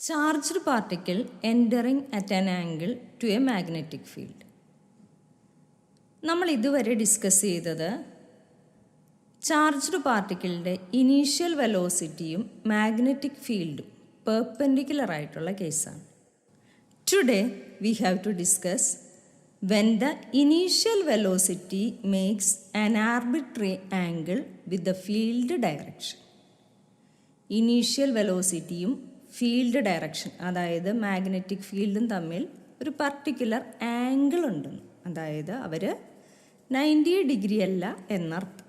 Charged particle entering at an angle to a magnetic field. നമ്മൾ ഇതുവരെ discuss ചെയ്തത് charged പാർട്ടിക്കിളിൻ്റെ ഇനീഷ്യൽ വെലോസിറ്റിയും മാഗ്നറ്റിക് ഫീൽഡും പെർപെൻഡിക്കുലർ ആയിട്ടുള്ള കേസാണ്. Today we have to discuss when the initial velocity makes an arbitrary angle with the field direction. Initial വെലോസിറ്റിയും field direction, അതായത് മാഗ്നറ്റിക് ഫീൽഡും തമ്മിൽ ഒരു പർട്ടിക്കുലർ ആംഗിൾ ഉണ്ട്, അതായത് അവർ 90 ഡിഗ്രി അല്ല എന്നർത്ഥം.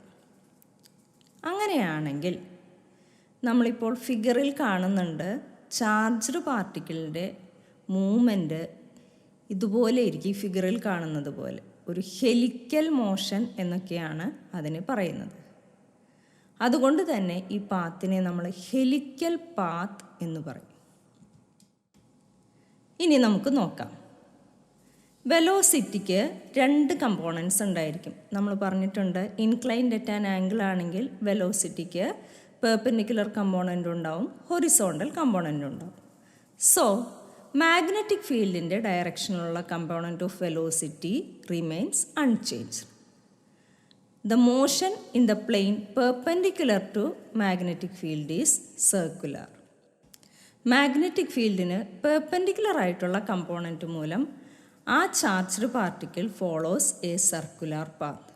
അങ്ങനെയാണെങ്കിൽ നമ്മളിപ്പോൾ ഫിഗറിൽ കാണുന്നുണ്ട് ചാർജ്ഡ് പാർട്ടിക്കിളിൻ്റെ മൂവ്മെൻറ്റ് ഇതുപോലെ ഇരിക്കും. ഈ ഫിഗറിൽ കാണുന്നത് പോലെ ഒരു ഹെലിക്കൽ മോഷൻ എന്നൊക്കെയാണ് അതിന് പറയുന്നത്. അതുകൊണ്ട് തന്നെ ഈ പാത്തിനെ നമ്മൾ ഹെലിക്കൽ പാത്ത് എന്ന് പറയും. ഇനി നമുക്ക് നോക്കാം. വെലോസിറ്റിക്ക് 2 കമ്പോണൻസ് ഉണ്ടായിരിക്കും. നമ്മൾ പറഞ്ഞിട്ടുണ്ട് ഇൻക്ലൈൻഡ് അറ്റ് ആൻ ആംഗിൾ ആണെങ്കിൽ വെലോസിറ്റിക്ക് പെർപെൻഡിക്കുലർ കമ്പോണൻ്റ് ഉണ്ടാവും, ഹൊറിസോണ്ടൽ കമ്പോണൻ്റ് ഉണ്ടാവും. സോ മാഗ്നറ്റിക് ഫീൽഡിൻ്റെ ഡയറക്ഷനിലുള്ള component of velocity remains unchanged. The motion in the plane perpendicular to magnetic field is circular. Magnetic ഫീൽഡിന് പെർപെൻഡിക്കുലർ ആയിട്ടുള്ള കമ്പോണൻറ്റ് മൂലം ആ charged particle follows a circular path.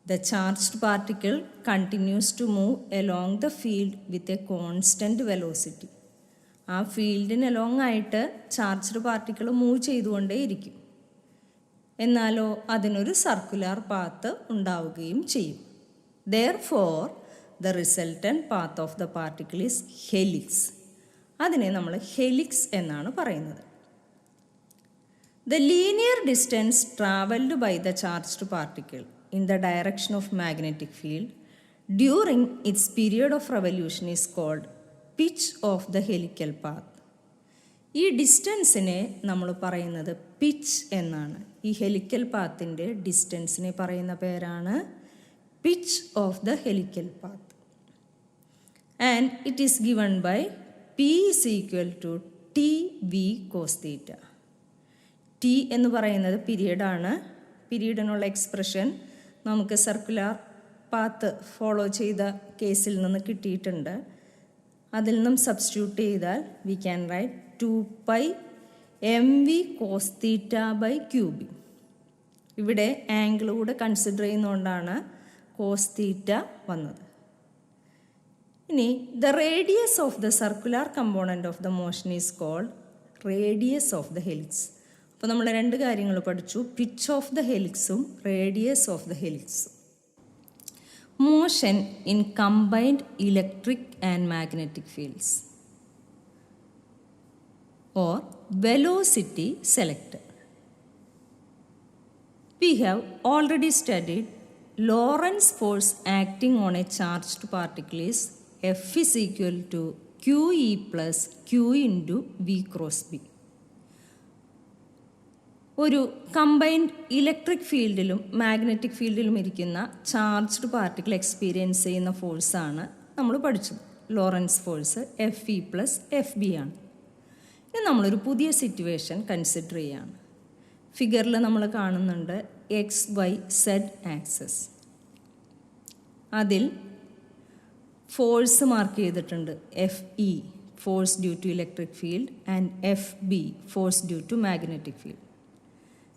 The charged particle continues to move along the field with a constant velocity. ആ ഫീൽഡിന് along ആയിട്ട് charged particle move ചെയ്തുകൊണ്ടേയിരിക്കും. എന്നാലോ അതിനൊരു circular path ഉണ്ടാവുകയും ചെയ്യും. Therefore, the resultant path of the particle is helix. അതിനെ നമ്മൾ helix എന്നാണ് പറയുന്നത്. The linear distance traveled by the charged particle in the direction of magnetic field during its period of revolution is called pitch of the helical path. ഈ ഡിസ്റ്റൻസിനെ നമ്മൾ പറയുന്നത് pitch എന്നാണ്. ഈ helical പാത്തിൻ്റെ ഡിസ്റ്റൻസിനെ പറയുന്ന പേരാണ് pitch of the helical path. And it is given by P is equal to T V cos theta. T എന്ന് പറയുന്നത് പീരീഡാണ്. പീരീഡിനുള്ള എക്സ്പ്രഷൻ നമുക്ക് സർക്കുലർ പാത്ത് ഫോളോ ചെയ്ത കേസിൽ നിന്ന് കിട്ടിയിട്ടുണ്ട്. അതിൽ നിന്നും സബ്സ്റ്റിറ്റ്യൂട്ട് ചെയ്താൽ we can write 2π mv cos theta by QB. ഇവിടെ ആംഗിൾ കൂടെ കൺസിഡർ ചെയ്യുന്നതുകൊണ്ടാണ് കോസ് തീറ്റ വന്നത്. ഇനി the radius of the circular component of the motion is called radius of the helix. അപ്പോൾ നമ്മൾ 2 കാര്യങ്ങൾ പഠിച്ചു, പിച്ച് ഓഫ് ദ ഹെലിക്സും റേഡിയസ് ഓഫ് ദ ഹെലിക്സും. Motion in combined electric and magnetic fields or velocity selector. We have already studied Lorentz force acting on a charged particle is F is equal to QE plus Q into V cross B. ഒരു combined electric ഫീൽഡിലും magnetic ഫീൽഡിലും ഇരിക്കുന്ന charged particle experience ചെയ്യുന്ന ഫോഴ്സാണ് നമ്മൾ പഠിച്ചത്. Lorentz force FE plus FB ആണ്. ഇനി നമ്മളൊരു പുതിയ situation consider ചെയ്യുകയാണ്. ഫിഗറിൽ നമ്മൾ കാണുന്നുണ്ട് XYZ ആക്സസ്. അതിൽ ഫോഴ്സ് മാർക്ക് ചെയ്തിട്ടുണ്ട് FE force due to electric field and FB force due to magnetic field.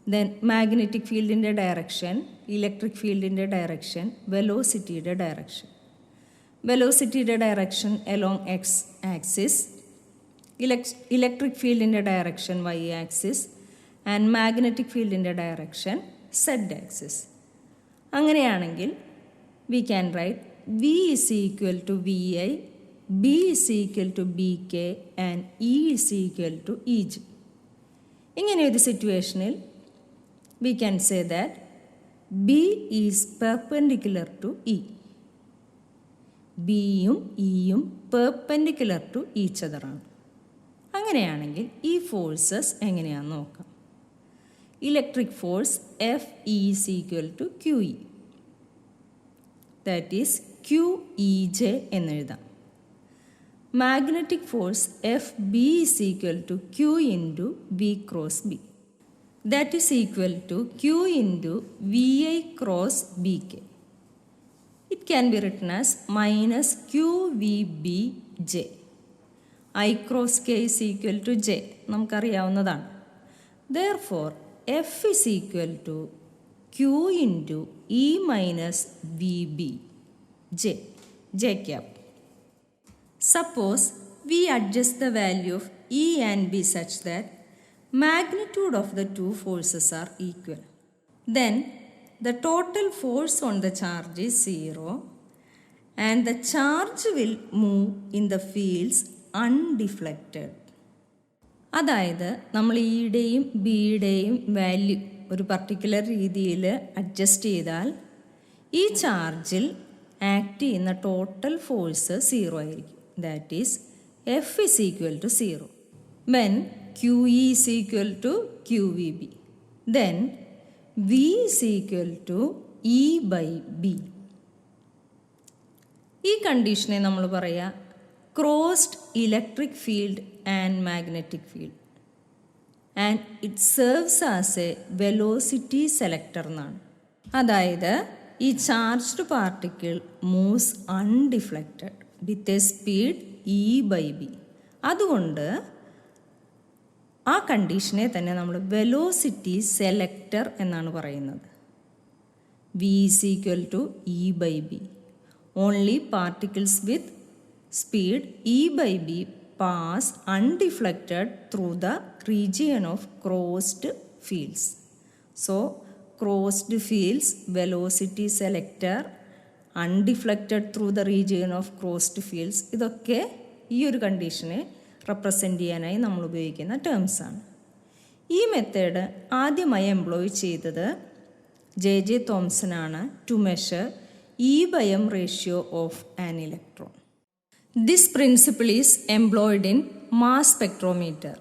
Then magnetic ഫീൽഡിൻ്റെ ഡയറക്ഷൻ, ഇലക്ട്രിക് ഫീൽഡിൻ്റെ ഡയറക്ഷൻ, വെലോസിറ്റിയുടെ ഡയറക്ഷൻ. വെലോസിറ്റിയുടെ direction along X axis, electric ഫീൽഡിൻ്റെ direction Y axis and magnetic ഫീൽഡിൻ്റെ direction Z axis. അങ്ങനെയാണെങ്കിൽ we can write V is equal to VI, B is equal to BK and E is equal to EG. ഇങ്ങനെ ഒരു സിറ്റുവേഷനിൽ V can say that B is perpendicular to E. ബിയും ഇയും perpendicular to each അതറാണ്. അങ്ങനെയാണെങ്കിൽ ഈ forces എങ്ങനെയാണെന്ന് നോക്കാം. Electric force FE is equal to QE, that is QEJ എന്നെഴുതാം. magnetic force FB is equal to Q into V cross B. That is equal to Q into VI cross BK. It can be written as minus QVBJ. I cross K is equal to J. നമുക്കറിയാവുന്നതാണ്. Therefore, F is equal to Q into E minus VB. J cap. Suppose we adjust the value of E and B such that magnitude of the two forces are equal. Then the total force on the charge is 0 and the charge will move in the fields undeflected. അതായത് നമ്മൾ ഇയുടെയും ബിയുടെയും value ഒരു particular രീതിയിൽ adjust ചെയ്താൽ ഈ ചാർജിൽ act ചെയ്യുന്ന total force 0 ആയിരിക്കും. That is F is equal to 0. When QE is equal to QVB. Then V is equal to E by B. ഈ കണ്ടീഷനെ നമ്മൾ പറയുക crossed electric field and magnetic field and it serves as a velocity selector എന്നാണ്. അതായത് ഈ charged particle moves undeflected with a speed E by B. അതുകൊണ്ട് ആ കണ്ടീഷനെ തന്നെ നമ്മൾ വെലോസിറ്റി സെലക്ടർ എന്നാണ് പറയുന്നത്. V is equal to E by B. Only particles with speed E by B pass undeflected through the region of crossed fields. So, crossed fields, velocity selector, undeflected through the region of crossed fields, ഇതൊക്കെ ഈ ഒരു കണ്ടീഷനെ represent ചെയ്യാനായി നമ്മൾ ഉപയോഗിക്കുന്ന ടേംസാണ്. ഈ method ആദ്യമായി employ ചെയ്തത് J.J. Thomson ആണ് to measure E by M ratio of an electron. This principle is employed in mass spectrometer,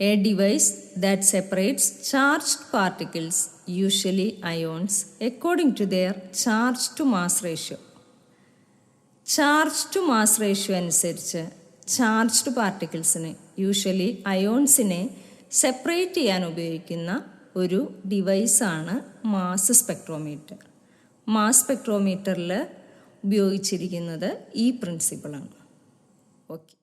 a device that separates charged particles, usually ions, according to their charge to mass ratio. Charge to mass ratio അനുസരിച്ച് charged പാർട്ടിക്കിൾസിനെ usually അയോൺസിനെ separate ചെയ്യാൻ ഉപയോഗിക്കുന്ന ഒരു ഡിവൈസാണ് mass spectrometer. Mass സ്പെക്ട്രോമീറ്ററിൽ ഉപയോഗിച്ചിരിക്കുന്നത് ഈ പ്രിൻസിപ്പിളാണ്. ഓക്കെ.